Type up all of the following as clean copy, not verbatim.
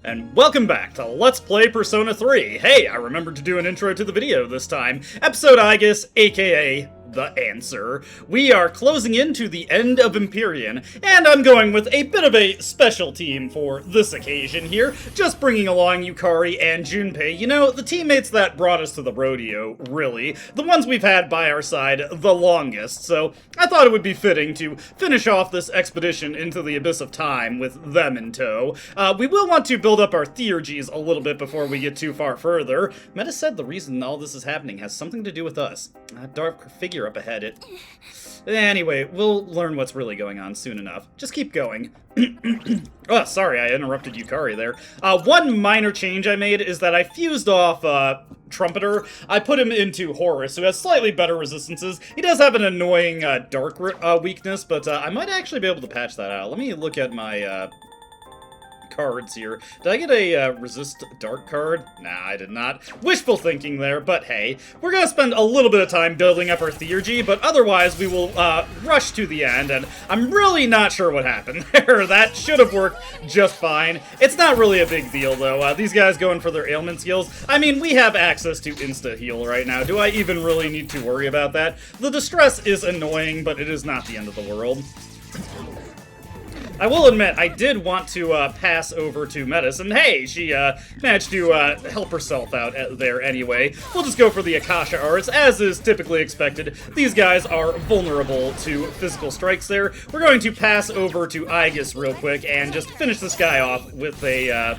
And welcome back to Let's Play Persona 3. Hey, I remembered to do an intro to the video this time. Episode Aegis, aka The Answer. We are closing into the end of Empyrean, and I'm going with a bit of a special team for this occasion here, just bringing along Yukari and Junpei. You know, the teammates that brought us to the rodeo, really. The ones we've had by our side the longest, so I thought it would be fitting to finish off this expedition into the abyss of time with them in tow. We will want to build up our theurgies a little bit before we get too far further. Meta said the reason all this is happening has something to do with us. That dark figure up ahead, Anyway, we'll learn what's really going on soon enough. Just keep going. Oh, sorry, I interrupted Yukari there. One minor change I made is that I fused off, Trumpeter. I put him into Horus, who has slightly better resistances. He does have an annoying, dark weakness, but, I might actually be able to patch that out. Let me look at my, cards here. Did I get a resist dark card? Nah, I did not. Wishful thinking there, but hey, we're gonna spend a little bit of time building up our theurgy, but otherwise we will rush to the end, and I'm really not sure what happened there. That should have worked just fine. It's not really a big deal though. These guys going for their ailment skills. I mean, we have access to insta-heal right now. Do I even really need to worry about that? The distress is annoying, but it is not the end of the world. I will admit, I did want to pass over to Metis, and hey, she managed to help herself out there anyway. We'll just go for the Akasha Arts, as is typically expected. These guys are vulnerable to physical strikes there. We're going to pass over to Aegis real quick and just finish this guy off with a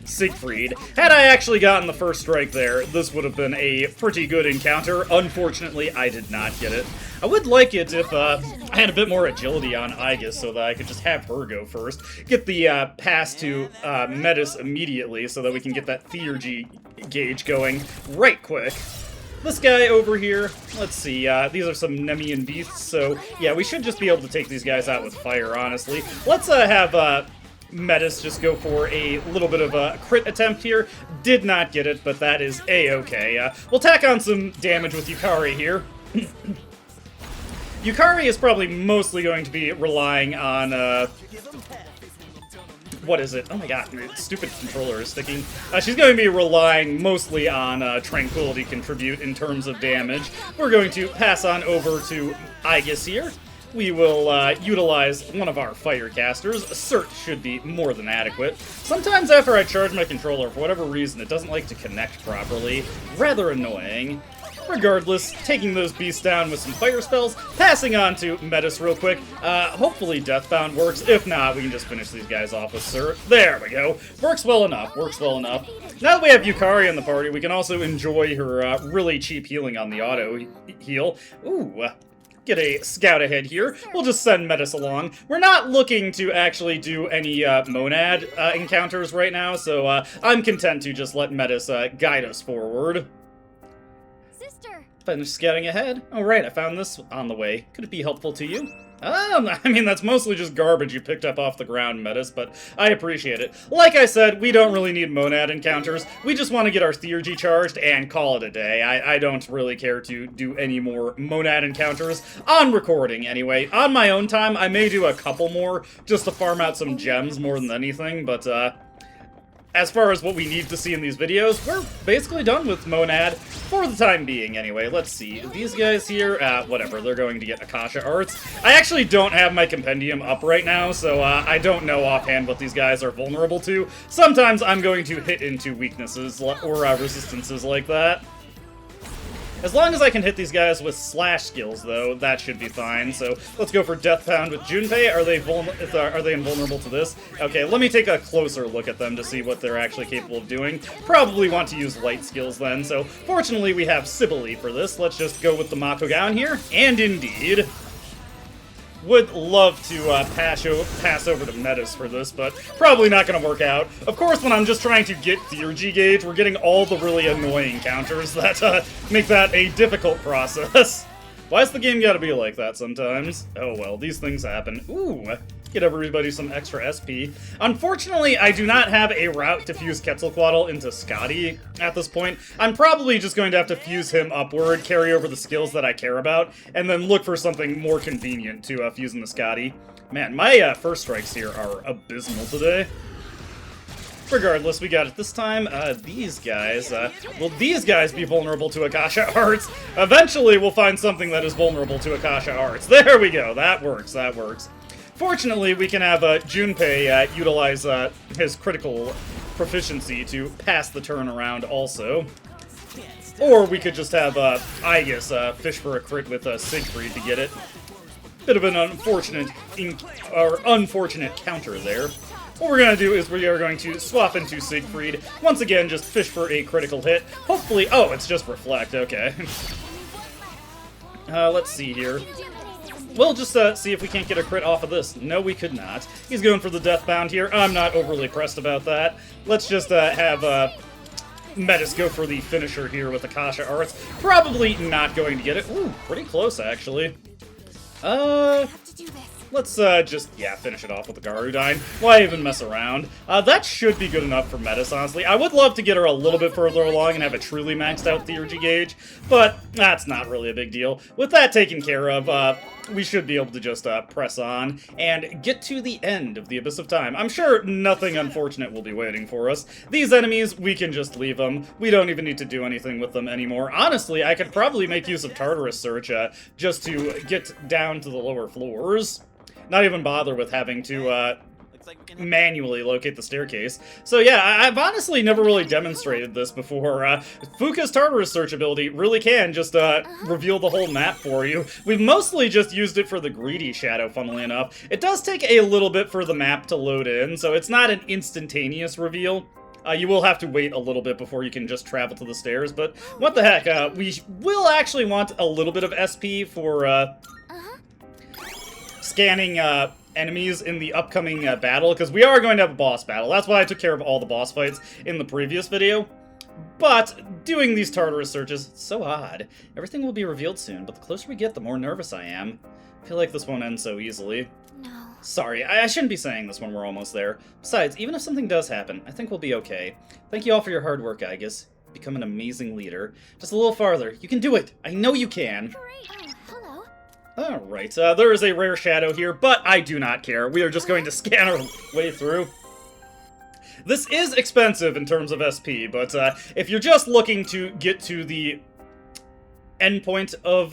Siegfried. Had I actually gotten the first strike there, this would have been a pretty good encounter. Unfortunately, I did not get it. I would like it if I had a bit more agility on Aegis so that I could just have her go first. Get the pass to Metis immediately so that we can get that theurgy gauge going right quick. This guy over here, let's see, these are some Nemean beasts, so yeah, we should just be able to take these guys out with fire, honestly. Let's have Metis just go for a little bit of a crit attempt here. Did not get it, but that is a-okay. We'll tack on some damage with Yukari here. Yukari is probably mostly going to be relying on, what is it? Oh my god, stupid controller is sticking. She's going to be relying mostly on Tranquility contribute in terms of damage. We're going to pass on over to Aegis here. We will utilize one of our fire casters. Cert should be more than adequate. Sometimes after I charge my controller, for whatever reason, it doesn't like to connect properly. Rather annoying. Regardless, taking those beasts down with some fire spells, passing on to Metis real quick. Hopefully Deathbound works. If not, we can just finish these guys off with Cert. There we go. Works well enough. Works well enough. Now that we have Yukari in the party, we can also enjoy her really cheap healing on the auto heal. Ooh. Get a scout ahead here. We'll just send Metis along. We're not looking to actually do any monad encounters right now, so I'm content to just let Metis guide us forward. Sister! Finish scouting ahead. Oh right, I found this on the way. Could it be helpful to you? I mean, that's mostly just garbage you picked up off the ground, Metis, but I appreciate it. Like I said, we don't really need monad encounters. We just want to get our theurgy charged and call it a day. I don't really care to do any more monad encounters on recording, anyway. On my own time, I may do a couple more just to farm out some gems more than anything, but, as far as what we need to see in these videos, we're basically done with monad, for the time being anyway. Let's see, these guys here, whatever, they're going to get Akasha Arts. I actually don't have my compendium up right now, so I don't know offhand what these guys are vulnerable to. Sometimes I'm going to hit into weaknesses or resistances like that. As long as I can hit these guys with slash skills, though, that should be fine. So let's go for Deathbound with Junpei. Are they invulnerable to this? Okay, let me take a closer look at them to see what they're actually capable of doing. Probably want to use light skills then. So fortunately, we have Sibylle for this. Let's just go with the Makogown here. And indeed, would love to pass over to Metis for this, but probably not going to work out. Of course, when I'm just trying to get theurgy gauge, we're getting all the really annoying counters that make that a difficult process. Why's the game gotta be like that sometimes? Oh well, these things happen. Ooh, get everybody some extra SP. Unfortunately, I do not have a route to fuse Quetzalcoatl into Scotty at this point. I'm probably just going to have to fuse him upward, carry over the skills that I care about, and then look for something more convenient to fuse into Scotty. Man, my first strikes here are abysmal today. Regardless, we got it this time. These guys, will these guys be vulnerable to Akasha Arts? Eventually, we'll find something that is vulnerable to Akasha Arts. There we go. That works. That works. Fortunately, we can have Junpei utilize his critical proficiency to pass the turn around also. Or we could just have Aegis fish for a crit with Siegfried to get it. Bit of an unfortunate counter there. What we're going to do is we are going to swap into Siegfried. Once again, just fish for a critical hit. Hopefully... Oh, it's just Reflect. Okay. Let's see here. We'll just see if we can't get a crit off of this. No, we could not. He's going for the Deathbound here. I'm not overly pressed about that. Let's just have Metis go for the finisher here with Akasha Arts. Probably not going to get it. Ooh, pretty close, actually. Let's just, finish it off with the Garudine. Why even mess around? That should be good enough for Metis, honestly. I would love to get her a little bit further along and have a truly maxed out Theurgy gauge, but that's not really a big deal. With that taken care of, we should be able to just press on and get to the end of the Abyss of Time. I'm sure nothing unfortunate will be waiting for us. These enemies, we can just leave them. We don't even need to do anything with them anymore. Honestly, I could probably make use of Tartarus Search just to get down to the lower floors. Not even bother with having to manually locate the staircase. So yeah, I've honestly never really demonstrated this before. Fuka's Tartarus Search ability really can just reveal the whole map for you. We've mostly just used it for the Greedy Shadow, funnily enough. It does take a little bit for the map to load in, so it's not an instantaneous reveal. You will have to wait a little bit before you can just travel to the stairs, but what the heck, we will actually want a little bit of SP for scanning enemies in the upcoming battle, because we are going to have a boss battle. That's why I took care of all the boss fights in the previous video. But doing these Tartarus searches, it's so odd. Everything will be revealed soon, but the closer we get, the more nervous I am. I feel like this won't end so easily. No. Sorry, I shouldn't be saying this when we're almost there. Besides, even if something does happen, I think we'll be okay. Thank you all for your hard work, Aegis. Become an amazing leader. Just a little farther. You can do it. I know you can. Great. Hello. Alright, there is a rare shadow here, but I do not care. We are just going to scan our way through. This is expensive in terms of SP, but if you're just looking to get to the endpoint of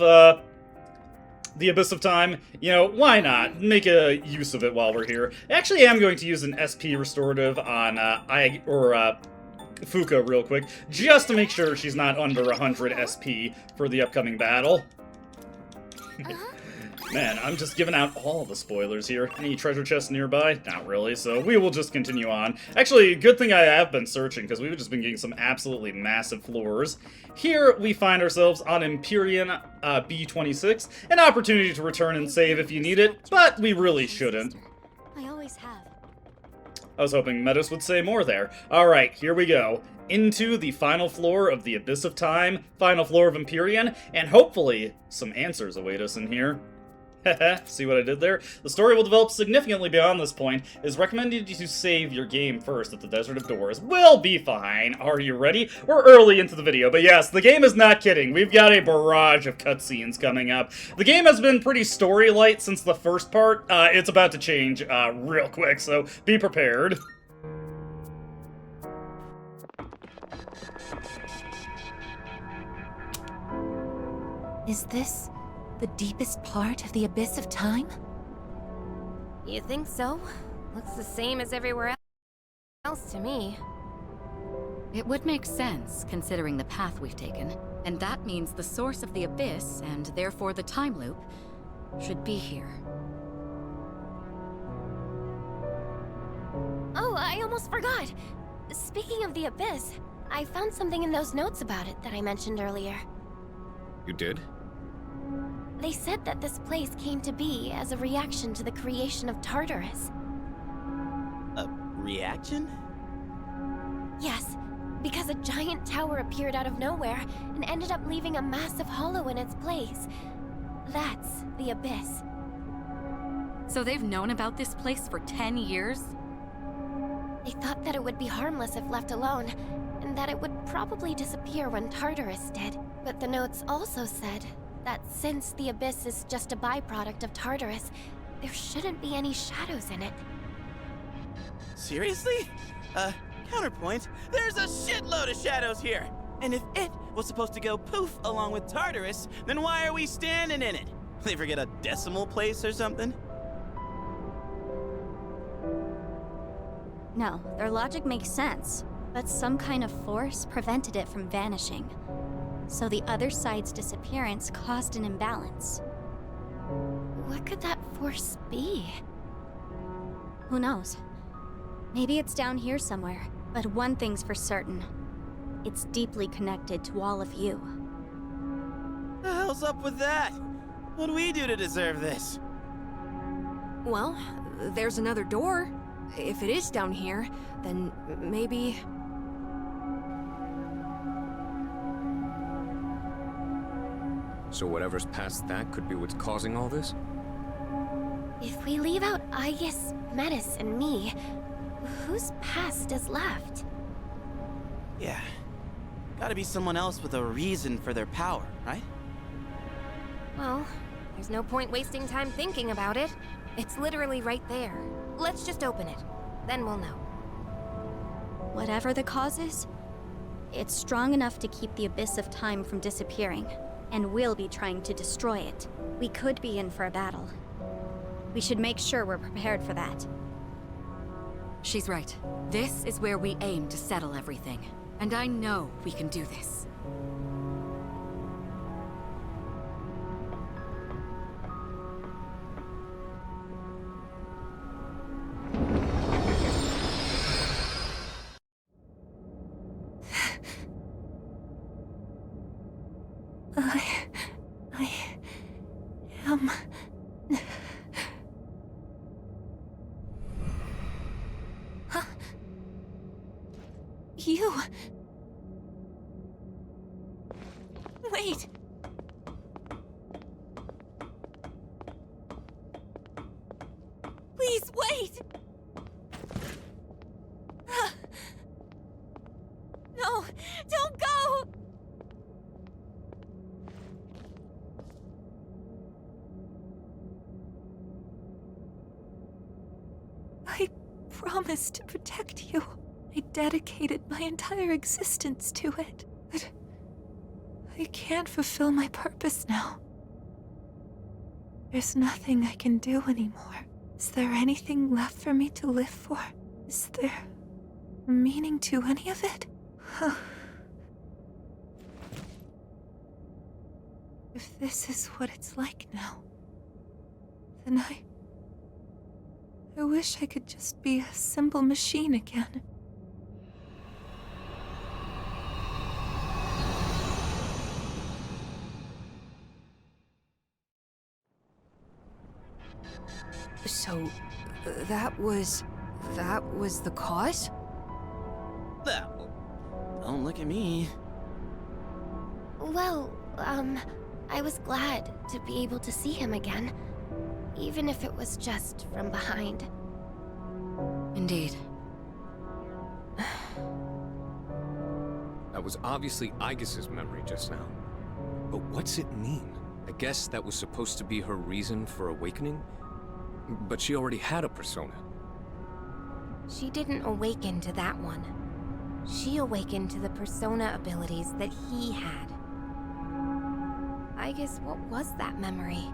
the Abyss of Time, you know, why not? Make a use of it while we're here. I actually am going to use an SP restorative on Fuka real quick, just to make sure she's not under 100 SP for the upcoming battle. Man, I'm just giving out all the spoilers here. Any treasure chests nearby? Not really, so we will just continue on. Actually, good thing I have been searching, because we've just been getting some absolutely massive floors. Here, we find ourselves on Empyrean B26, an opportunity to return and save if you need it, but we really shouldn't. I always have. I was hoping Metis would say more there. Alright, here we go. Into the final floor of the Abyss of Time, final floor of Empyrean, and hopefully some answers await us in here. Haha, see what I did there? The story will develop significantly beyond this point. It is recommended to save your game first at the Desert of Doors. We'll be fine. Are you ready? We're early into the video, but yes, the game is not kidding. We've got a barrage of cutscenes coming up. The game has been pretty story-light since the first part. It's about to change real quick, so be prepared. Is this the deepest part of the Abyss of Time? You think so? Looks the same as everywhere else to me. It would make sense, considering the path we've taken. And that means the source of the Abyss, and therefore the time loop, should be here. Oh, I almost forgot! Speaking of the Abyss, I found something in those notes about it that I mentioned earlier. You did? They said that this place came to be as a reaction to the creation of Tartarus. A reaction? Yes, because a giant tower appeared out of nowhere and ended up leaving a massive hollow in its place. That's the Abyss. So they've known about this place for 10 years? They thought that it would be harmless if left alone, and that it would probably disappear when Tartarus did. But the notes also said that since the Abyss is just a byproduct of Tartarus, there shouldn't be any shadows in it. Seriously? Counterpoint, there's a shitload of shadows here. And if it was supposed to go poof along with Tartarus, then why are we standing in it? They forget a decimal place or something? No, their logic makes sense, but some kind of force prevented it from vanishing. So the other side's disappearance caused an imbalance. What could that force be? Who knows? Maybe it's down here somewhere, but one thing's for certain. It's deeply connected to all of you. The hell's up with that? What do we do to deserve this? Well, there's another door. If it is down here, then maybe... So whatever's past that could be what's causing all this? If we leave out Aegis, Metis, and me, whose past is left? Yeah. Gotta be someone else with a reason for their power, right? Well, there's no point wasting time thinking about it. It's literally right there. Let's just open it. Then we'll know. Whatever the cause is, it's strong enough to keep the Abyss of Time from disappearing, and we'll be trying to destroy it. We could be in for a battle. We should make sure we're prepared for that. She's right. This is where we aim to settle everything. And I know we can do this. I am... Huh? You... Wait! Please, wait! No! Don't go! I promised to protect you. I dedicated my entire existence to it. But I can't fulfill my purpose now. There's nothing I can do anymore. Is there anything left for me to live for? Is there meaning to any of it? If this is what it's like now, then I wish I could just be a simple machine again. So, that was the cause? Don't look at me. Well, I was glad to be able to see him again. Even if it was just from behind. Indeed. That was obviously Aegis's memory just now. But what's it mean? I guess that was supposed to be her reason for awakening? But she already had a persona. She didn't awaken to that one. She awakened to the persona abilities that he had. I guess what was that memory?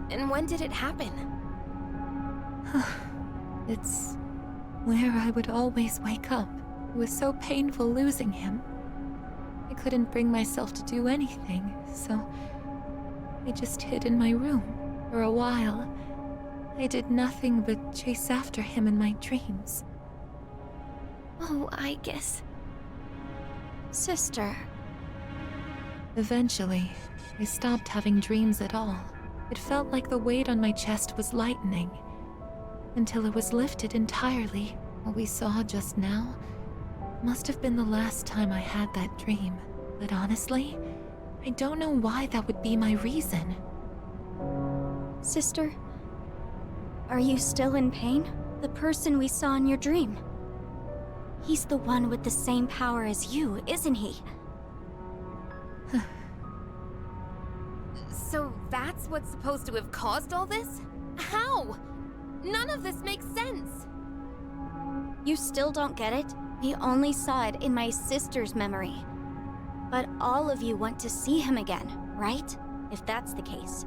And when did it happen? It's where I would always wake up. It was so painful losing him. I couldn't bring myself to do anything, so I just hid in my room for a while. I did nothing but chase after him in my dreams. Oh, I guess. Sister. Eventually, I stopped having dreams at all. It felt like the weight on my chest was lightening, until it was lifted entirely. What we saw just now must have been the last time I had that dream. But honestly, I don't know why that would be my reason. Sister, are you still in pain? The person we saw in your dream. He's the one with the same power as you, isn't he? So that's what's supposed to have caused all this? How? None of this makes sense. You still don't get it? We only saw it in my sister's memory. But all of you want to see him again, right? If that's the case,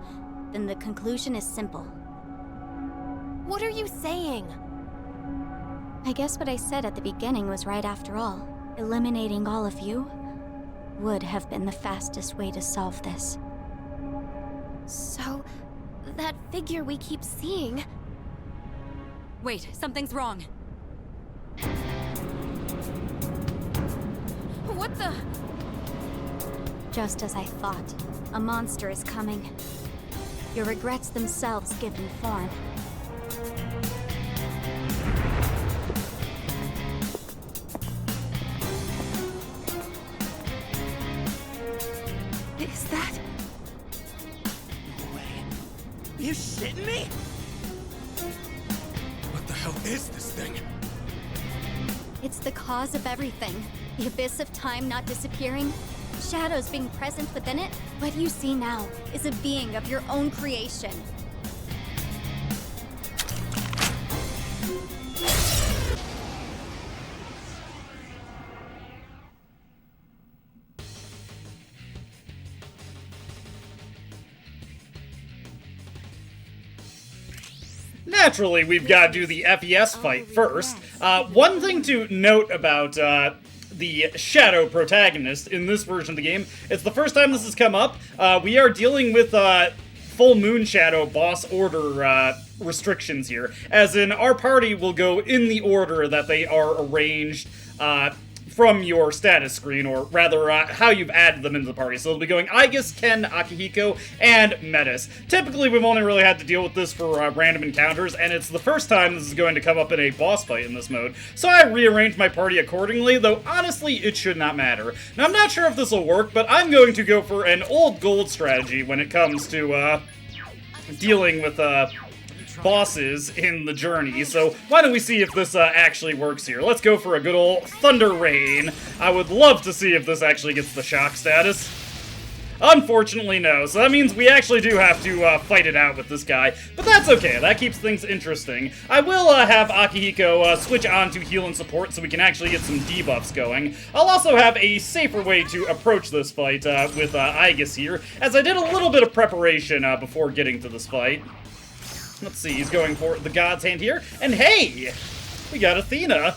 then the conclusion is simple. What are you saying? I guess what I said at the beginning was right after all. Eliminating all of you would have been the fastest way to solve this. So, that figure we keep seeing... Wait, something's wrong. What the? Just as I thought, a monster is coming. Your regrets themselves given form. Is that... No way. You shitting me? What the hell is this thing? It's the cause of everything. The abyss of time not disappearing, shadows being present within it. What you see now is a being of your own creation. Naturally, we've got to do the FES fight first. One thing to note about the Shadow protagonist in this version of the game, it's the first time this has come up. We are dealing with Full Moon Shadow boss order restrictions here, as in our party will go in the order that they are arranged from your status screen, or rather, how you've added them into the party. So it'll be going Aigis, Ken, Akihiko, and Metis. Typically, we've only really had to deal with this for random encounters, and it's the first time this is going to come up in a boss fight in this mode. So I rearranged my party accordingly, though honestly, it should not matter. Now, I'm not sure if this will work, but I'm going to go for an old gold strategy when it comes to dealing with bosses in the journey, so why don't we see if this actually works here. Let's go for a good old Thunder Rain. I would love to see if this actually gets the shock status. Unfortunately, no. So that means we actually do have to fight it out with this guy. But that's okay. That keeps things interesting. I will have Akihiko switch on to heal and support so we can actually get some debuffs going. I'll also have a safer way to approach this fight with Aigis here, as I did a little bit of preparation before getting to this fight. Let's see, he's going for the God's Hand here. And hey! We got Athena.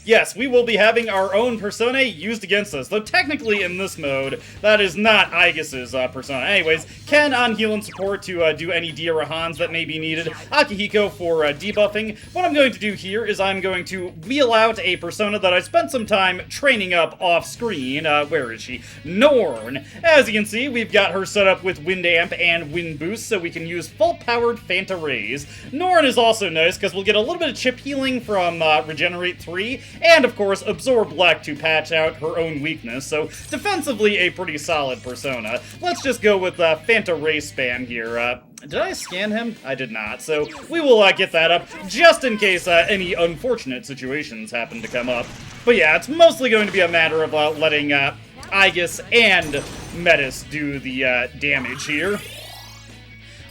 Yes, we will be having our own persona used against us, though technically in this mode, that is not Aigis' persona. Anyways, Ken on heal and support to do any Diarahans that may be needed, Akihiko for debuffing. What I'm going to do here is I'm going to wheel out a persona that I spent some time training up off-screen. Where is she? Norn. As you can see, we've got her set up with Wind Amp and Wind Boost, so we can use full-powered Phanta Rays. Norn is also nice, because we'll get a little bit of chip healing from Regenerate 3, and, of course, Absorb Black to patch out her own weakness, so defensively a pretty solid persona. Let's just go with Phanta Ray Spam here. Did I scan him? I did not, so we will get that up, just in case any unfortunate situations happen to come up. But yeah, it's mostly going to be a matter of letting Aigis and Metis do the damage here.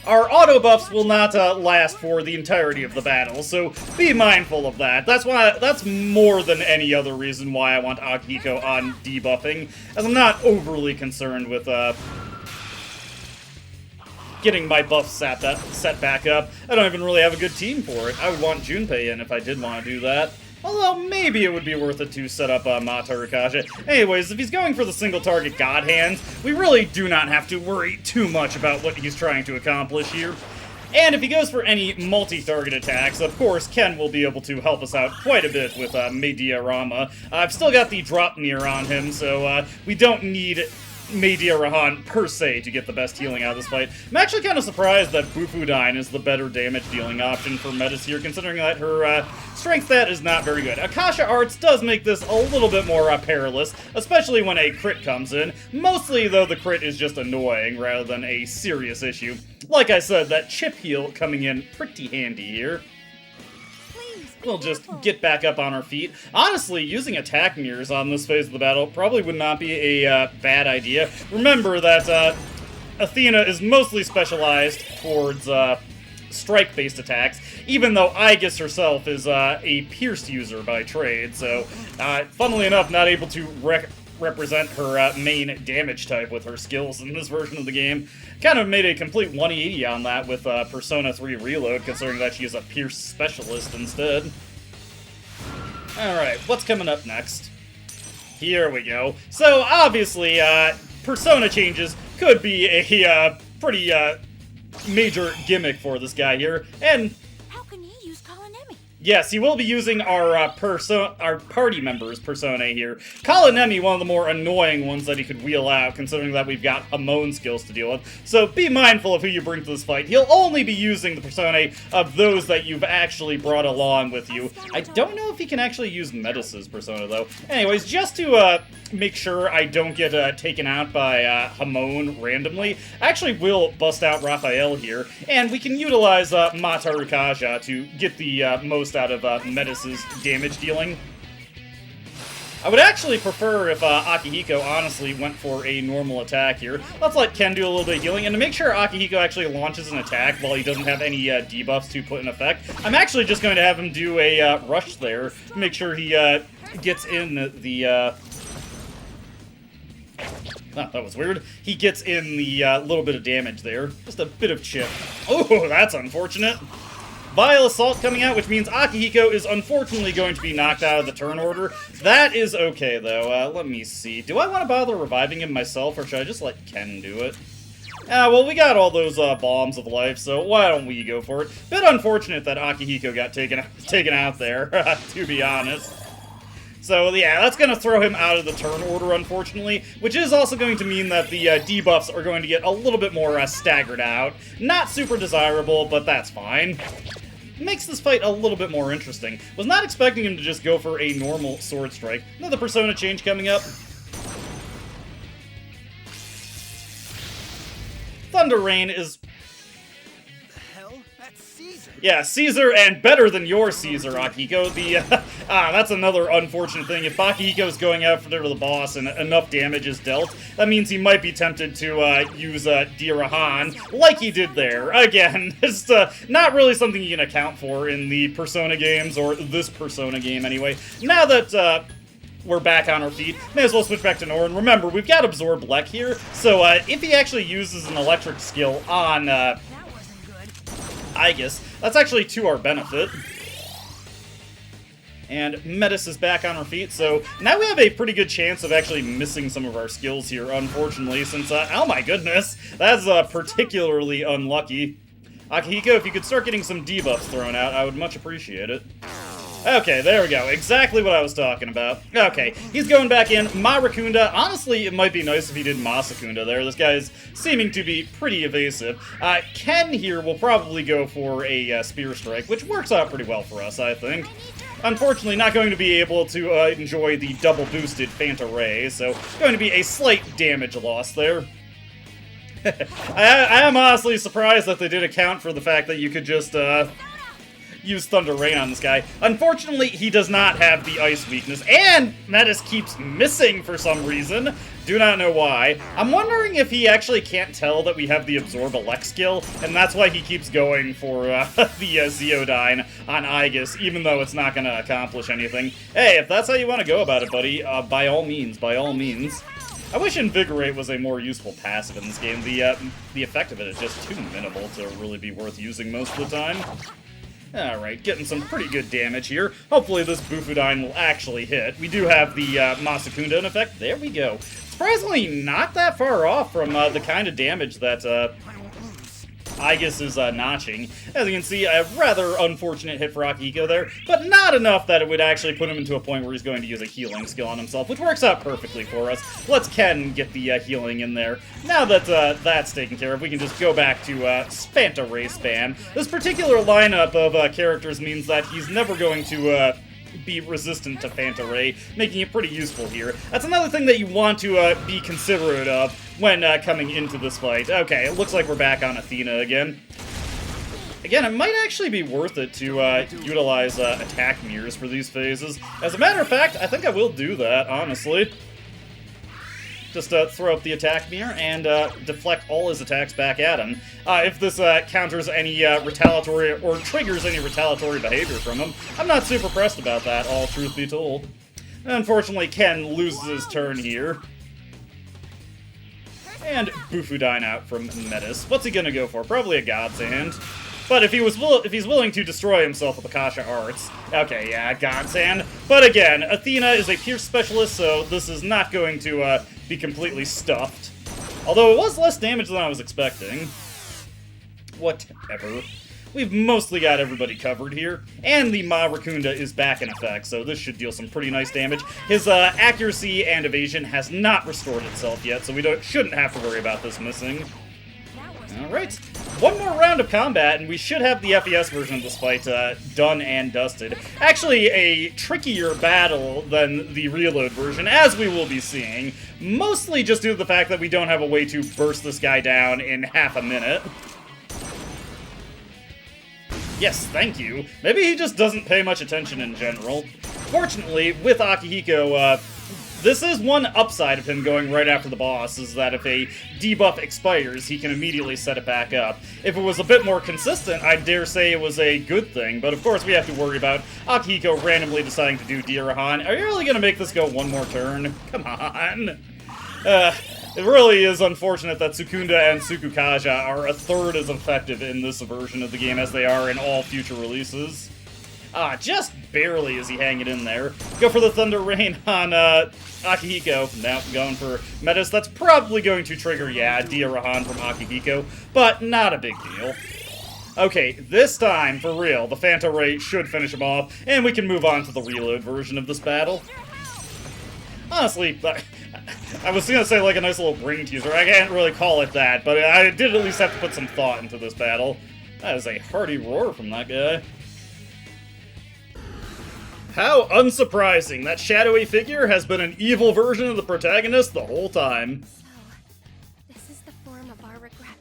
Our auto buffs will not last for the entirety of the battle, so be mindful of that. That's more than any other reason why I want Akihiko on debuffing, as I'm not overly concerned with getting my buffs set back up. I don't even really have a good team for it. I would want Junpei in if I did want to do that. Although, maybe it would be worth it to set up Mata Rikasha. Anyways, if he's going for the single-target God Hand, we really do not have to worry too much about what he's trying to accomplish here. And if he goes for any multi-target attacks, of course, Ken will be able to help us out quite a bit with Mei-Diarama. I've still got the Dropnir on him, so we don't need Mei-Diarahan per se to get the best healing out of this fight. I'm actually kind of surprised that Bufudine is the better damage dealing option for Metis here, considering that her strength stat is not very good. Akasha Arts does make this a little bit more perilous, especially when a crit comes in. Mostly, though, the crit is just annoying rather than a serious issue. Like I said, that chip heal coming in pretty handy here. We'll just get back up on our feet. Honestly, using attack mirrors on this phase of the battle probably would not be a bad idea. Remember that Athena is mostly specialized towards strike-based attacks, even though Aegis herself is a Pierce user by trade, so funnily enough, not able to represent her main damage type with her skills in this version of the game. Kind of made a complete 180 on that with Persona 3 Reload, considering that she is a Pierce specialist instead. Alright, what's coming up next? Here we go. So, obviously, Persona changes could be a pretty major gimmick for this guy here, and How can he use Kalanemi? yes, he will be using our party member's persona here. Kalanemi, one of the more annoying ones that he could wheel out, considering that we've got Hamon skills to deal with. So be mindful of who you bring to this fight. He'll only be using the persona of those that you've actually brought along with you. I don't know if he can actually use Metis' persona, though. Anyways, just to make sure I don't get taken out by Hamon randomly, I actually will bust out Raphael here, and we can utilize Mataru Kaja to get the most out of Metis' damage dealing. I would actually prefer if Akihiko honestly went for a normal attack here. Let's let Ken do a little bit of healing, and to make sure Akihiko actually launches an attack while he doesn't have any debuffs to put in effect, I'm actually just going to have him do a rush there to make sure he gets in the... Oh, that was weird. He gets in the little bit of damage there. Just a bit of chip. Oh, that's unfortunate. Vile Assault coming out, which means Akihiko is unfortunately going to be knocked out of the turn order. That is okay, though. Let me see. Do I want to bother reviving him myself, or should I just let Ken do it? Well, we got all those bombs of life, so why don't we go for it? Bit unfortunate that Akihiko got taken out there, to be honest. So, yeah, that's going to throw him out of the turn order, unfortunately, which is also going to mean that the debuffs are going to get a little bit more staggered out. Not super desirable, but that's fine. Makes this fight a little bit more interesting. Was not expecting him to just go for a normal sword strike. Another persona change coming up. Thunder Rain is... Yeah, Caesar, and better than your Caesar, Akihiko. That's another unfortunate thing. If Akihiko's going after the boss and enough damage is dealt, that means he might be tempted to use Dirahan, like he did there. Again, it's not really something you can account for in the Persona games, or this Persona game anyway. Now that we're back on our feet, may as well switch back to Norin. Remember, we've got Absorb Lek here, so if he actually uses an electric skill on Aegis, that's actually to our benefit. And Metis is back on her feet, so now we have a pretty good chance of actually missing some of our skills here, unfortunately, since, oh my goodness, that's particularly unlucky. Akihiko, if you could start getting some debuffs thrown out, I would much appreciate it. Okay, there we go. Exactly what I was talking about. Okay, he's going back in. Marakunda. Honestly, it might be nice if he did Masakunda there. This guy's seeming to be pretty evasive. Ken here will probably go for a Spear Strike, which works out pretty well for us, I think. Unfortunately, not going to be able to enjoy the double-boosted Phanta Ray, so going to be a slight damage loss there. I am honestly surprised that they did account for the fact that you could just, use Thunder Rain on this guy. Unfortunately, he does not have the ice weakness, and Metis keeps missing for some reason. Do not know why. I'm wondering if he actually can't tell that we have the Absorb Elect skill, and that's why he keeps going for the Zeodyne on Aegis, even though it's not going to accomplish anything. Hey, if that's how you want to go about it, buddy, by all means, by all means. I wish Invigorate was a more useful passive in this game. The effect of it is just too minimal to really be worth using most of the time. Alright, getting some pretty good damage here. Hopefully this Bufudyne will actually hit. We do have the Masakunda in effect. There we go. Surprisingly not that far off from the kind of damage that Aegis is notching. As you can see, a rather unfortunate hit for Akihiko there, but not enough that it would actually put him into a point where he's going to use a healing skill on himself, which works out perfectly for us. Let's Ken get the healing in there. Now that that's taken care of, we can just go back to Phanta Ray spam. This particular lineup of characters means that he's never going to be resistant to Phanta Ray, making it pretty useful here. That's another thing that you want to be considerate of when coming into this fight. Okay, it looks like we're back on Athena again. Again, it might actually be worth it to utilize attack mirrors for these phases. As a matter of fact, I think I will do that, honestly. Just throw up the attack mirror and deflect all his attacks back at him. If this counters any retaliatory or triggers any retaliatory behavior from him, I'm not super pressed about that, all truth be told. Unfortunately, Ken loses his turn here. And Bufudine out from Metis. What's he gonna go for? Probably a God's Hand. But if he's willing to destroy himself with Akasha Arts, okay, yeah, God's Hand. But again, Athena is a Pierce specialist, so this is not going to be completely stuffed. Although it was less damage than I was expecting. Whatever. We've mostly got everybody covered here, and the Ma Racunda is back in effect, so this should deal some pretty nice damage. His accuracy and evasion has not restored itself yet, so we shouldn't have to worry about this missing. Alright, one more round of combat, and we should have the FES version of this fight done and dusted. Actually, a trickier battle than the reload version, as we will be seeing, mostly just due to the fact that we don't have a way to burst this guy down in half a minute. Yes, thank you. Maybe he just doesn't pay much attention in general. Fortunately, with Akihiko, this is one upside of him going right after the boss, is that if a debuff expires, he can immediately set it back up. If it was a bit more consistent, I dare say it was a good thing, but of course we have to worry about Akihiko randomly deciding to do Dirahan. Are you really gonna make this go one more turn? Come on. It really is unfortunate that Sukunda and Sukukaja are a third as effective in this version of the game as they are in all future releases. Just barely is he hanging in there. Go for the Thunder Rain on Akihiko. Now going for Metis. That's probably going to trigger, yeah, Dirahan from Akihiko, but not a big deal. Okay, this time, for real, the Phanta Ray should finish him off, and we can move on to the reload version of this battle. Honestly, I was gonna say like a nice little brain teaser. I can't really call it that, but I did at least have to put some thought into this battle. That is a hearty roar from that guy. How unsurprising! That shadowy figure has been an evil version of the protagonist the whole time. So, this is the form of our regrets.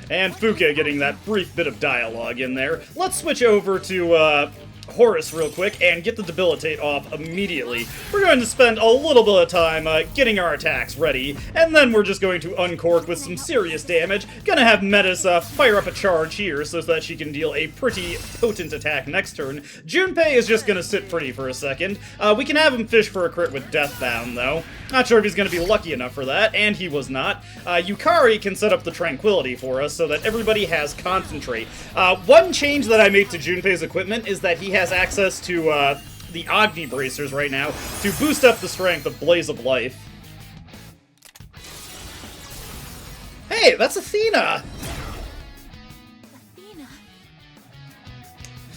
And Fuka getting that brief bit of dialogue in there. Let's switch over to, Horus real quick and get the Debilitate off immediately. We're going to spend a little bit of time getting our attacks ready, and then we're just going to uncork with some serious damage. Gonna have Metis fire up a charge here so that she can deal a pretty potent attack next turn. Junpei is just gonna sit pretty for a second. We can have him fish for a crit with Deathbound, though. Not sure if he's gonna be lucky enough for that, and he was not. Yukari can set up the Tranquility for us so that everybody has Concentrate. One change that I made to Junpei's equipment is that he has access to the Agni Bracers right now to boost up the strength of Blaze of Life. Hey, that's Athena! Athena.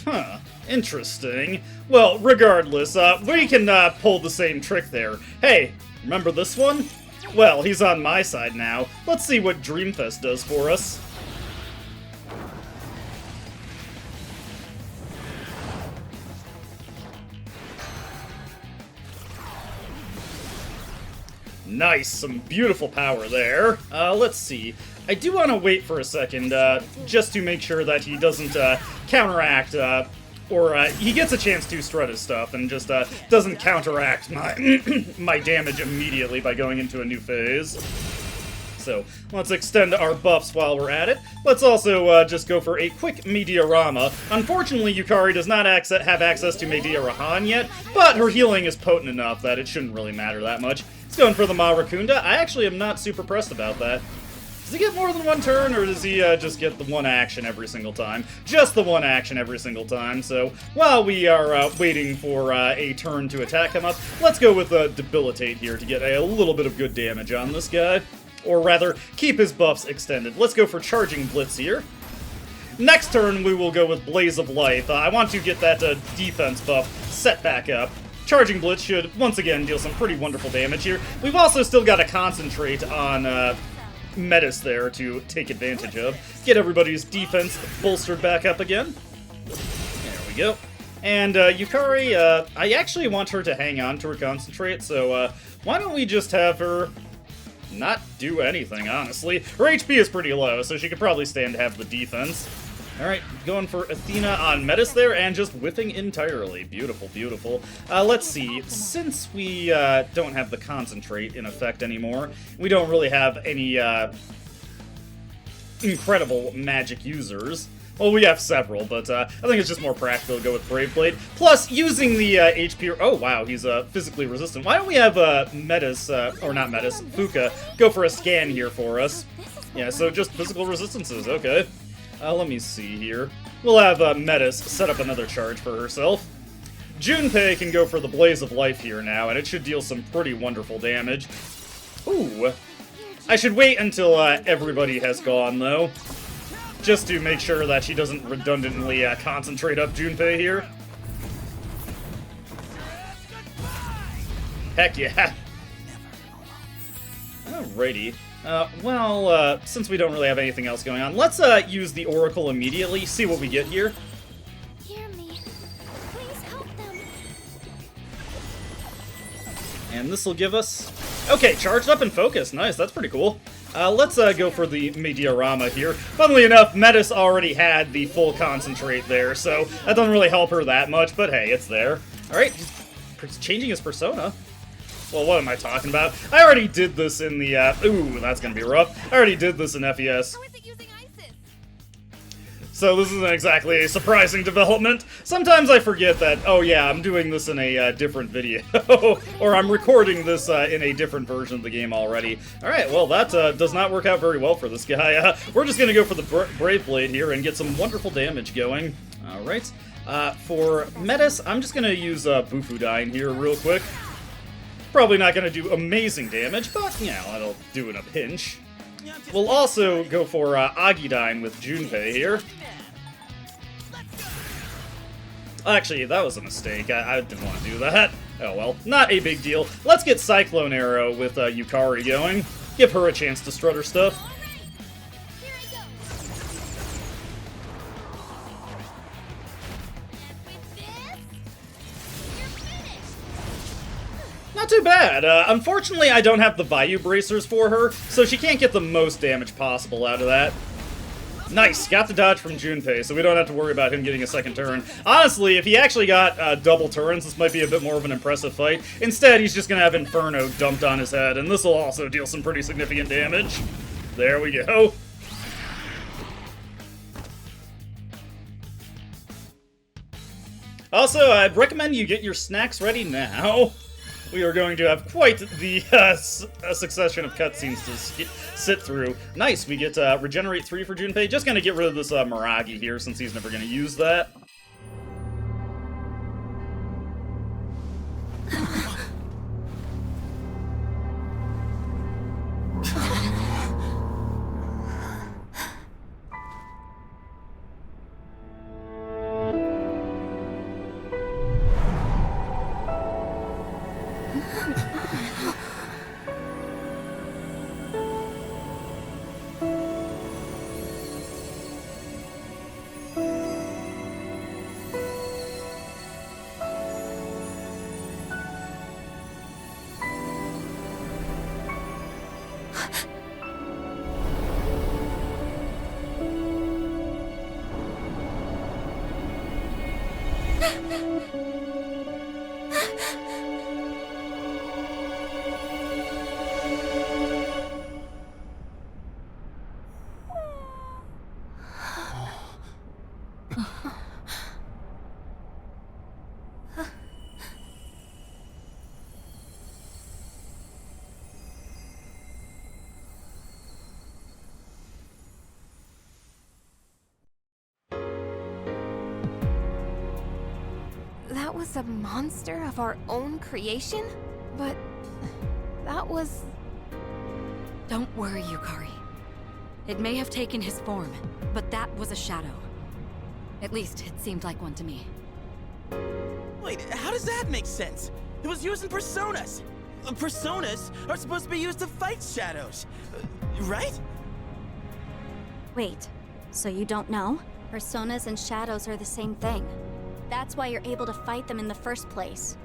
Huh, interesting. Well, regardless, we can pull the same trick there. Hey, remember this one? Well, he's on my side now. Let's see what Dreamfest does for us. Nice, some beautiful power there. Let's see. I do want to wait for a second, just to make sure that he doesn't counteract, or he gets a chance to strut his stuff and just doesn't counteract my my damage immediately by going into a new phase. So let's extend our buffs while we're at it. Let's also just go for a quick Meteorama. Unfortunately, Yukari does not have access to Meteorahan yet, but her healing is potent enough that it shouldn't really matter that much. He's going for the Ma Racunda. I actually am not super pressed about that. Does he get more than one turn, or does he just get the one action every single time? Just the one action every single time, so while we are waiting for a turn to attack him up, let's go with Debilitate here to get a little bit of good damage on this guy. Or rather, keep his buffs extended. Let's go for Charging Blitz here. Next turn, we will go with Blaze of Life. I want to get that defense buff set back up. Charging Blitz should, once again, deal some pretty wonderful damage here. We've also still got to concentrate on Metis there to take advantage of. Get everybody's defense bolstered back up again. There we go. And Yukari, I actually want her to hang on to her concentrate, so why don't we just have her not do anything, honestly. Her HP is pretty low, so she could probably stand to have the defense. Alright, going for Athena on Metis there, and just whiffing entirely. Beautiful, beautiful. Let's see, since we don't have the concentrate in effect anymore, we don't really have any incredible magic users. Well, we have several, but I think it's just more practical to go with Brave Blade. Plus, using the HP... Oh, wow, he's physically resistant. Why don't we have Metis, or not Metis, Fuka, go for a scan here for us? Yeah, so just physical resistances, okay. Let me see here. We'll have Metis set up another charge for herself. Junpei can go for the Blaze of Life here now, and it should deal some pretty wonderful damage. Ooh. I should wait until everybody has gone, though. Just to make sure that she doesn't redundantly concentrate up Junpei here. Heck yeah. Alrighty. Well, since we don't really have anything else going on, let's use the Oracle immediately, see what we get here. Hear me. Please help them. And this will give us... Okay, charged up and focused. Nice, that's pretty cool. Let's go for the Mediarama here. Funnily enough, Metis already had the full concentrate there, so that doesn't really help her that much, but hey, it's there. Alright, he's changing his persona. Well, what am I talking about? I already did this in the, ooh, that's gonna be rough. I already did this in FES. How is it using ISIS? So this isn't exactly a surprising development. Sometimes I forget that, oh yeah, I'm doing this in a different video. Or I'm recording this in a different version of the game already. Alright, well that does not work out very well for this guy. We're just gonna go for the Brave Blade here and get some wonderful damage going. Alright, for Metis, I'm just gonna use Bufudyne here real quick. Probably not going to do amazing damage, but, you know, it'll do in a pinch. We'll also go for Agidyne with Junpei here. Actually, that was a mistake. I didn't want to do that. Oh well, not a big deal. Let's get Cyclone Arrow with Yukari going. Give her a chance to strut her stuff. Not too bad. Unfortunately, I don't have the Vayu bracers for her, so she can't get the most damage possible out of that. Nice, got the dodge from Junpei, so we don't have to worry about him getting a second turn. Honestly, if he actually got double turns, this might be a bit more of an impressive fight. Instead, he's just gonna have Inferno dumped on his head, and this will also deal some pretty significant damage. There we go. Also, I'd recommend you get your snacks ready now. We are going to have quite the succession of cutscenes to sit through. Nice, we get Regenerate 3 for Junpei. Just gonna get rid of this Miragi here, since he's never gonna use that. That was a monster of our own creation? But that was... Don't worry, Yukari. It may have taken his form, but that was a shadow. At least, it seemed like one to me. Wait, how does that make sense? It was using personas. Personas are supposed to be used to fight shadows, right? Wait, so you don't know? Personas and shadows are the same thing. That's why you're able to fight them in the first place.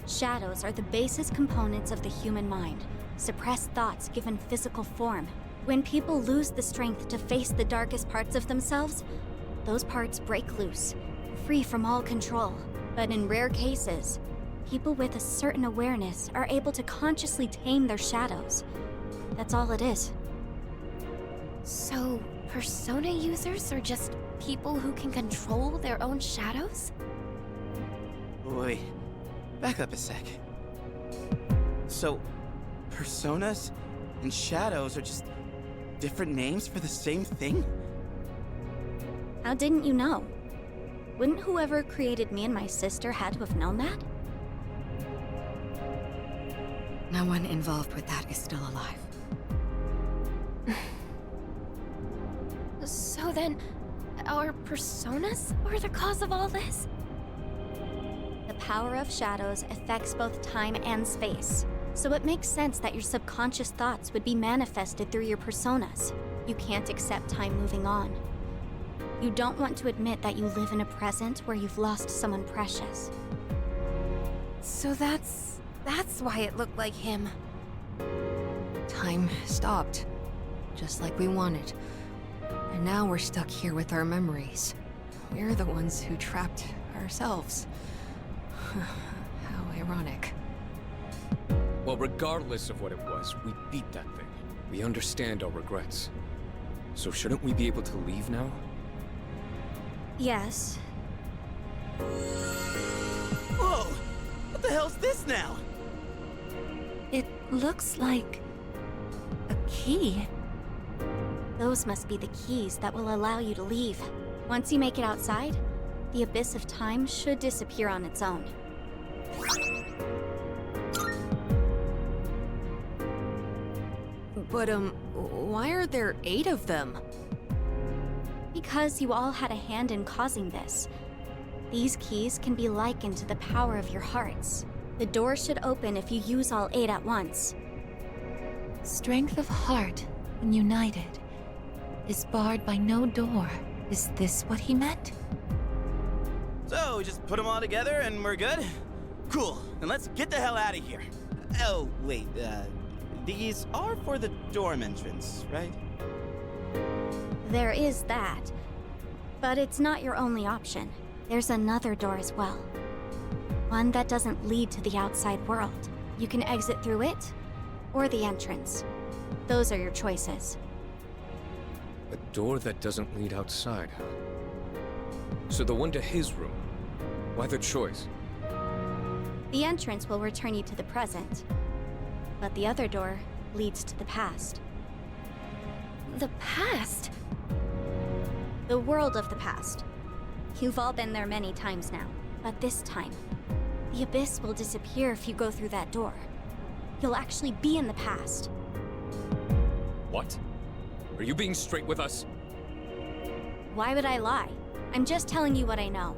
Shadows are the basis components of the human mind, suppressed thoughts given physical form. When people lose the strength to face the darkest parts of themselves, those parts break loose, free from all control. But in rare cases, people with a certain awareness are able to consciously tame their shadows. That's all it is. So, persona users are just people who can control their own shadows? Wait, back up a sec. So, personas and shadows are just different names for the same thing? How didn't you know? Wouldn't whoever created me and my sister had to have known that? No one involved with that is still alive. So then, our personas are the cause of all this? The power of shadows affects both time and space, so it makes sense that your subconscious thoughts would be manifested through your personas. You can't accept time moving on. You don't want to admit that you live in a present where you've lost someone precious. So that's why it looked like him. Time stopped, just like we wanted. And now we're stuck here with our memories. We're the ones who trapped ourselves. How ironic. Well, regardless of what it was, we beat that thing. We understand our regrets. So shouldn't we be able to leave now? Yes. Whoa! What the hell's this now? It looks like a key. Those must be the keys that will allow you to leave. Once you make it outside, the abyss of time should disappear on its own. But, why are there 8 of them? Because you all had a hand in causing this. These keys can be likened to the power of your hearts. The door should open if you use all 8 at once. Strength of heart, when united, is barred by no door. Is this what he meant? So, we just put them all together and we're good? Cool, then let's get the hell out of here. Oh, wait, these are for the dorm entrance, right? There is that. But it's not your only option. There's another door as well. One that doesn't lead to the outside world. You can exit through it, or the entrance. Those are your choices. A door that doesn't lead outside, huh? So the one to his room. Why the choice? The entrance will return you to the present. But the other door leads to the past. The past? The world of the past. You've all been there many times now, but this time, the abyss will disappear if you go through that door. You'll actually be in the past. What? Are you being straight with us? Why would I lie? I'm just telling you what I know.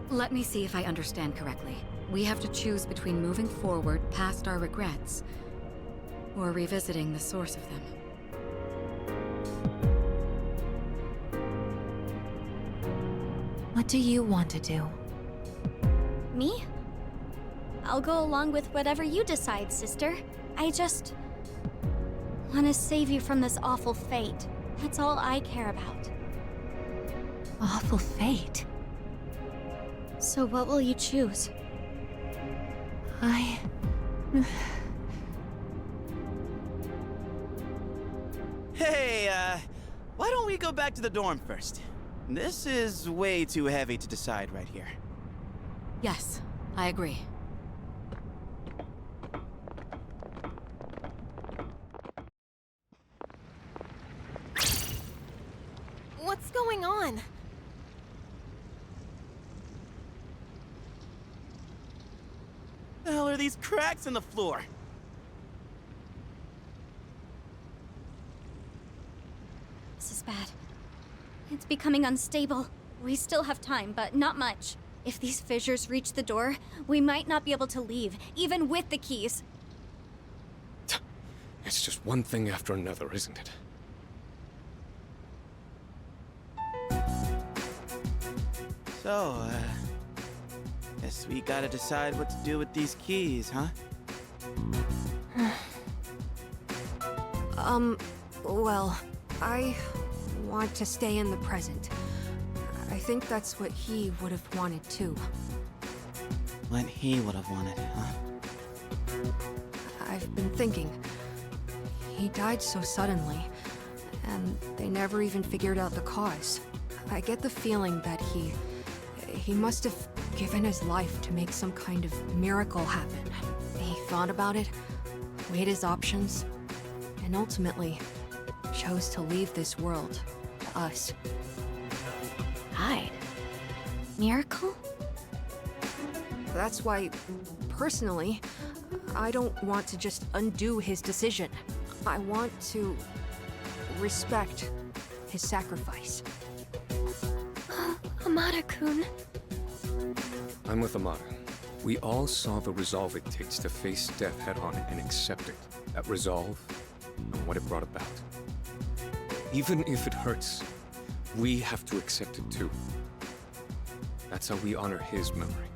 Let me see if I understand correctly. We have to choose between moving forward past our regrets, or revisiting the source of them. What do you want to do? Me? I'll go along with whatever you decide, sister. I just want to save you from this awful fate. That's all I care about. Awful fate. So what will you choose? Hey, why don't we go back to the dorm first? This is way too heavy to decide right here. Yes, I agree. What's going on? The hell are these cracks in the floor? This is bad. It's becoming unstable. We still have time, but not much. If these fissures reach the door, we might not be able to leave, even with the keys. It's just one thing after another, isn't it? So, guess we gotta decide what to do with these keys, huh? Well, I want to stay in the present. I think that's what he would have wanted too. What he would have wanted, huh? I've been thinking. He died so suddenly, and they never even figured out the cause. I get the feeling that he must have given his life to make some kind of miracle happen. He thought about it, weighed his options, and ultimately chose to leave this world to us. Died? Miracle? That's why, personally, I don't want to just undo his decision. I want to respect his sacrifice. Amada-kun. I'm with Amada. We all saw the resolve it takes to face death head-on and accept it. That resolve and what it brought about. Even if it hurts, we have to accept it too. That's how we honor his memory.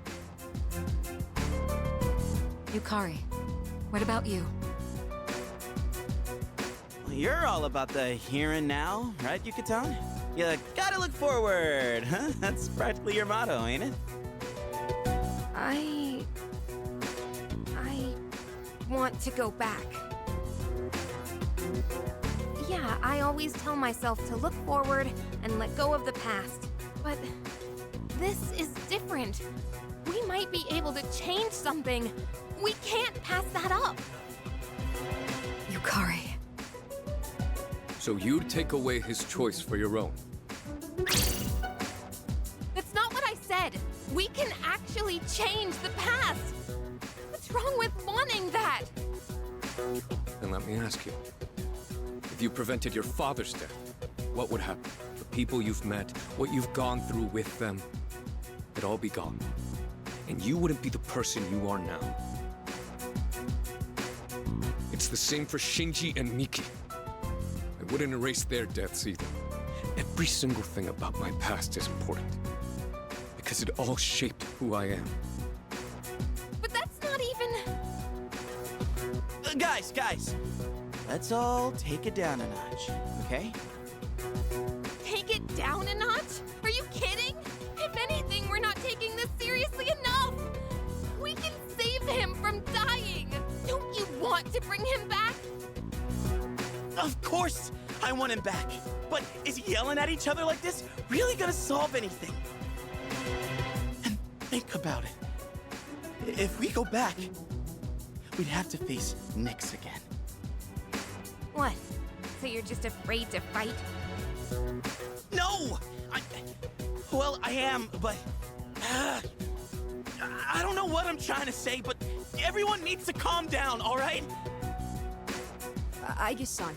Yukari, what about you? Well, you're all about the here and now, right, Yucatan? You gotta look forward, huh? That's practically your motto, ain't it? I want to go back. Yeah, I always tell myself to look forward and let go of the past. But this is different. We might be able to change something. We can't pass that up. Yukari. So you'd take away his choice for your own. That's not what I said. We can actually change the past. What's wrong with wanting that? Then let me ask you. If you prevented your father's death, what would happen? The people you've met, what you've gone through with them, it'd all be gone. And you wouldn't be the person you are now. It's the same for Shinji and Miki. I wouldn't erase their deaths either. Every single thing about my past is important. Because it all shaped who I am. But that's not even... Guys! Let's all take it down a notch, okay? Take it down a notch? Are you kidding? If anything, we're not taking this seriously enough. We can save him from dying. Don't you want to bring him back? Of course I want him back. But is yelling at each other like this really gonna solve anything? And think about it. If we go back, we'd have to face Nyx again. What? So you're just afraid to fight? No! Well, I am, but... I don't know what I'm trying to say, but everyone needs to calm down, all right? Aige-san,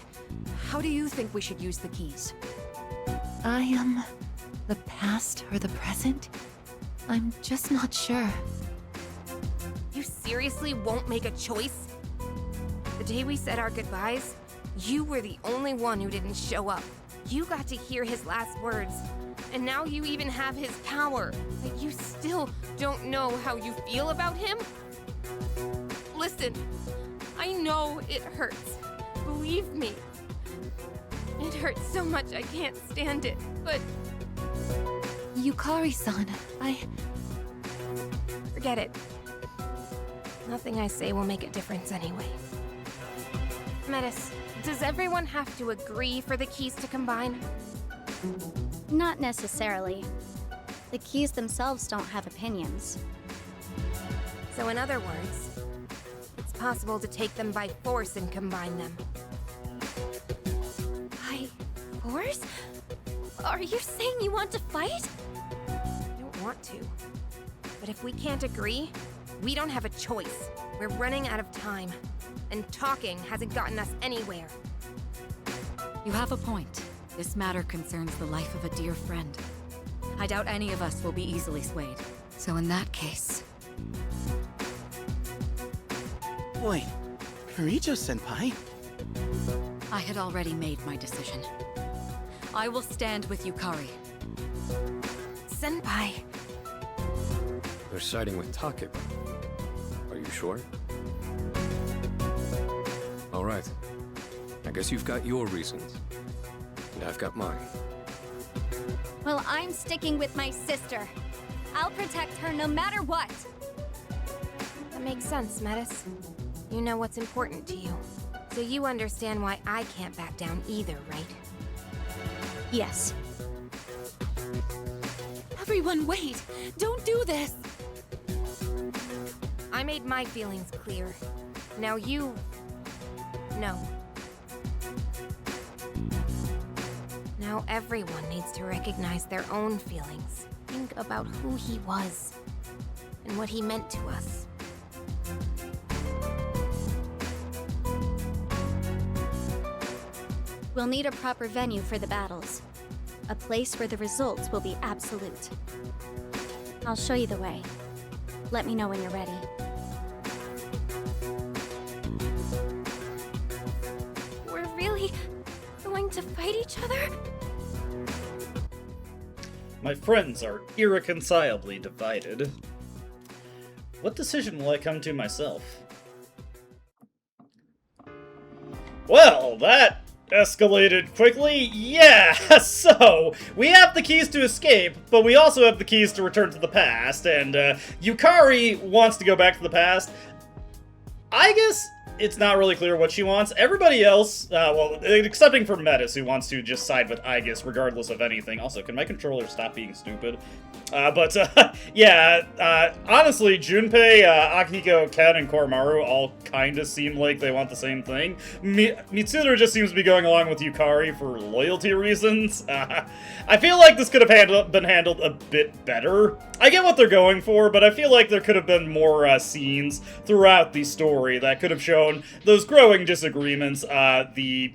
how do you think we should use the keys? I am the past or the present? I'm just not sure. You seriously won't make a choice? The day we said our goodbyes, you were the only one who didn't show up. You got to hear his last words, and now you even have his power. But you still don't know how you feel about him? Listen, I know it hurts. Believe me. It hurts so much I can't stand it, but... Yukari-san, Forget it. Nothing I say will make a difference anyway. Metis, does everyone have to agree for the keys to combine? Not necessarily. The keys themselves don't have opinions. So in other words, it's possible to take them by force and combine them. By force? Are you saying you want to fight? I don't want to. But if we can't agree, we don't have a choice. We're running out of time. And talking hasn't gotten us anywhere. You have a point. This matter concerns the life of a dear friend. I doubt any of us will be easily swayed. So in that case... Wait, Kirijo-senpai? I had already made my decision. I will stand with Yukari. Senpai. They're siding with Takeba. Are you sure? All right. I guess you've got your reasons. And I've got mine. Well, I'm sticking with my sister. I'll protect her no matter what. That makes sense, Metis. You know what's important to you. So you understand why I can't back down either, right? Yes. Everyone, wait! Don't do this! I made my feelings clear. Now you... No. Now everyone needs to recognize their own feelings. Think about who he was and what he meant to us. We'll need a proper venue for the battles. A place where the results will be absolute. I'll show you the way. Let me know when you're ready. We're really going to fight each other? My friends are irreconcilably divided. What decision will I come to myself? Well, that escalated quickly. Yeah, so we have the keys to escape, but we also have the keys to return to the past, and Yukari wants to go back to the past. I guess it's not really clear what she wants. Everybody else, well, excepting for Metis, who wants to just side with Aegis regardless of anything. Also, can my controller stop being stupid? Yeah, honestly, Junpei, Akihiko, Ken, and Koromaru all kind of seem like they want the same thing. Mitsuru just seems to be going along with Yukari for loyalty reasons. I feel like this could have been handled a bit better. I get what they're going for, but I feel like there could have been more scenes throughout the story that could have shown those growing disagreements, the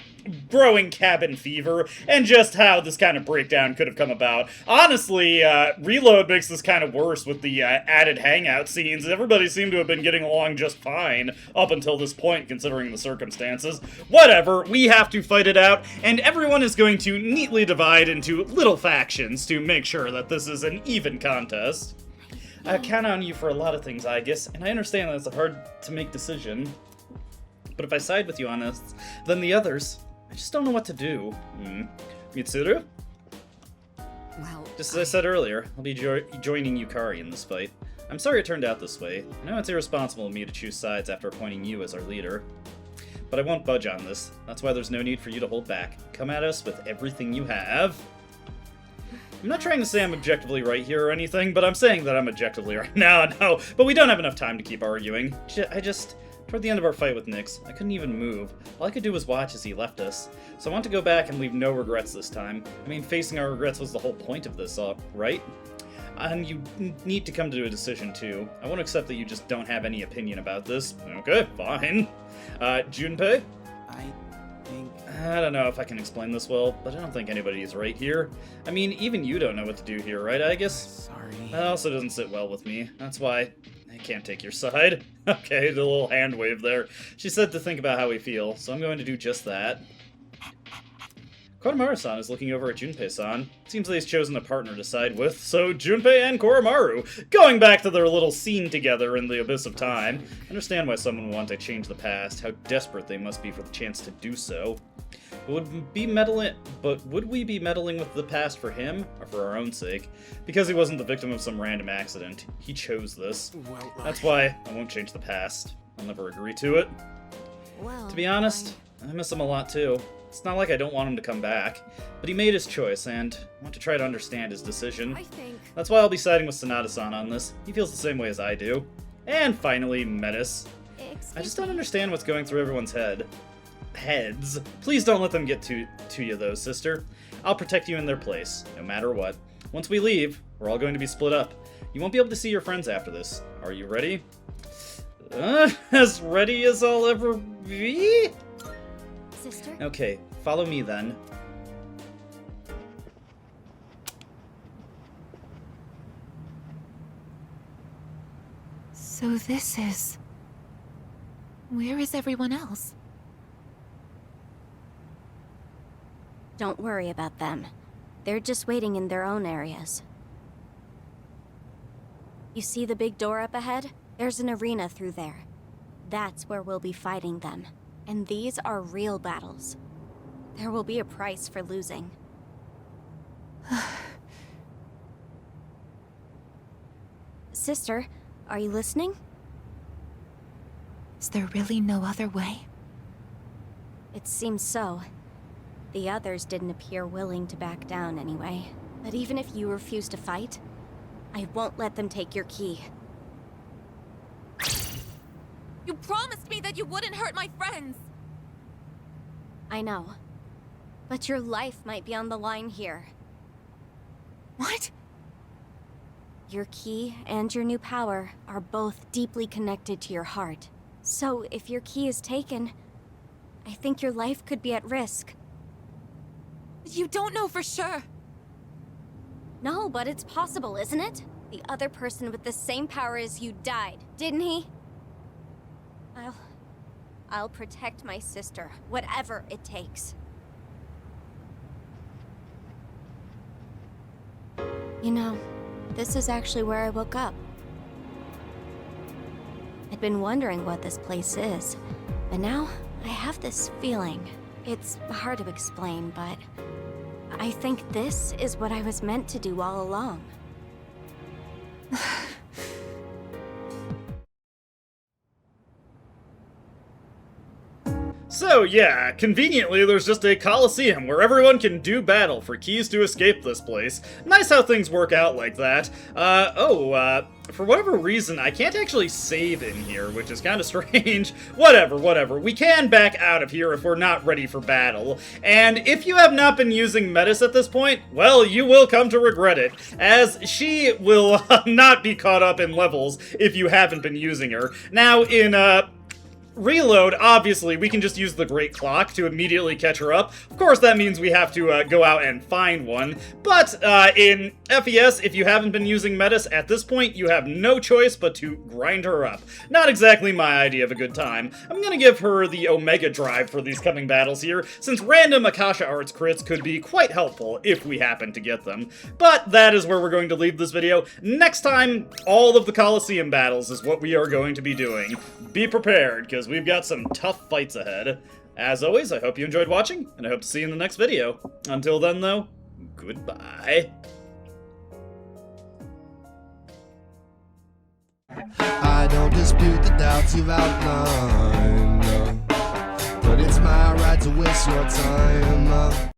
growing cabin fever, and just how this kind of breakdown could have come about. Honestly, Reload makes this kind of worse with the added hangout scenes. Everybody seemed to have been getting along just fine up until this point, considering the circumstances. Whatever, we have to fight it out, and everyone is going to neatly divide into little factions to make sure that this is an even contest. I count on you for a lot of things, I guess, and I understand that it's a hard-to-make decision. But if I side with you on this, then the others, I just don't know what to do. Mitsuru? Well, Just as I said earlier, I'll be joining Yukari in this fight. I'm sorry it turned out this way. I know it's irresponsible of me to choose sides after appointing you as our leader. But I won't budge on this. That's why there's no need for you to hold back. Come at us with everything you have. I'm not trying to say I'm objectively right here or anything, but I'm saying that I'm objectively right now. No, but we don't have enough time to keep arguing. Toward the end of our fight with Nyx, I couldn't even move. All I could do was watch as he left us. So I want to go back and leave no regrets this time. I mean, facing our regrets was the whole point of this, right? And you need to come to a decision, too. I won't accept that you just don't have any opinion about this. Okay, fine. Junpei? I don't know if I can explain this well, but I don't think anybody is right here. I mean, even you don't know what to do here, right, I guess? Sorry. That also doesn't sit well with me. That's why I can't take your side. Okay, the little hand wave there. She said to think about how we feel, so I'm going to do just that. Koromaru-san is looking over at Junpei-san. Seems that he's chosen a partner to side with, so Junpei and Koromaru, going back to their little scene together in the Abyss of Time. I understand why someone would want to change the past, how desperate they must be for the chance to do so. Would we be meddling with the past for him, or for our own sake? Because he wasn't the victim of some random accident. He chose this. Well, That's why I won't change the past. I'll never agree to it. Well, To be honest, I miss him a lot too. It's not like I don't want him to come back, but he made his choice, and I want to try to understand his decision. I think... That's why I'll be siding with Sanada-san on this. He feels the same way as I do. And finally, Metis. I just don't understand what's going through everyone's heads. Please don't let them get to you, though, sister. I'll protect you in their place, no matter what. Once we leave, we're all going to be split up. You won't be able to see your friends after this. Are you ready? As ready as I'll ever be? Sister? Okay, follow me then. So this is... Where is everyone else? Don't worry about them. They're just waiting in their own areas. You see the big door up ahead? There's an arena through there. That's where we'll be fighting them. And these are real battles. There will be a price for losing. Sister, are you listening? Is there really no other way? It seems so. The others didn't appear willing to back down anyway. But even if you refuse to fight, I won't let them take your key. You promised me that you wouldn't hurt my friends! I know. But your life might be on the line here. What? Your key and your new power are both deeply connected to your heart. So if your key is taken, I think your life could be at risk. You don't know for sure. No, but it's possible, isn't it? The other person with the same power as you died, didn't he? I'll protect my sister, whatever it takes. You know, this is actually where I woke up. I'd been wondering what this place is, but now I have this feeling. It's hard to explain, but I think this is what I was meant to do all along. So yeah, conveniently there's just a coliseum where everyone can do battle for keys to escape this place. Nice how things work out like that. For whatever reason, I can't actually save in here, which is kind of strange. Whatever. We can back out of here if we're not ready for battle. And if you have not been using Metis at this point, well, you will come to regret it, as she will not be caught up in levels if you haven't been using her. Now, in, Reload, obviously, we can just use the Great Clock to immediately catch her up. Of course, that means we have to go out and find one. But in FES, if you haven't been using Metis at this point, you have no choice but to grind her up. Not exactly my idea of a good time. I'm gonna give her the Omega Drive for these coming battles here, since random Akasha Arts crits could be quite helpful if we happen to get them. But that is where we're going to leave this video. Next time, all of the Coliseum battles is what we are going to be doing. Be prepared, because we've got some tough fights ahead. As always, I hope you enjoyed watching, and I hope to see you in the next video. Until then, though, goodbye. I don't dispute the doubts you've outlined, no. But it's my right to waste your time.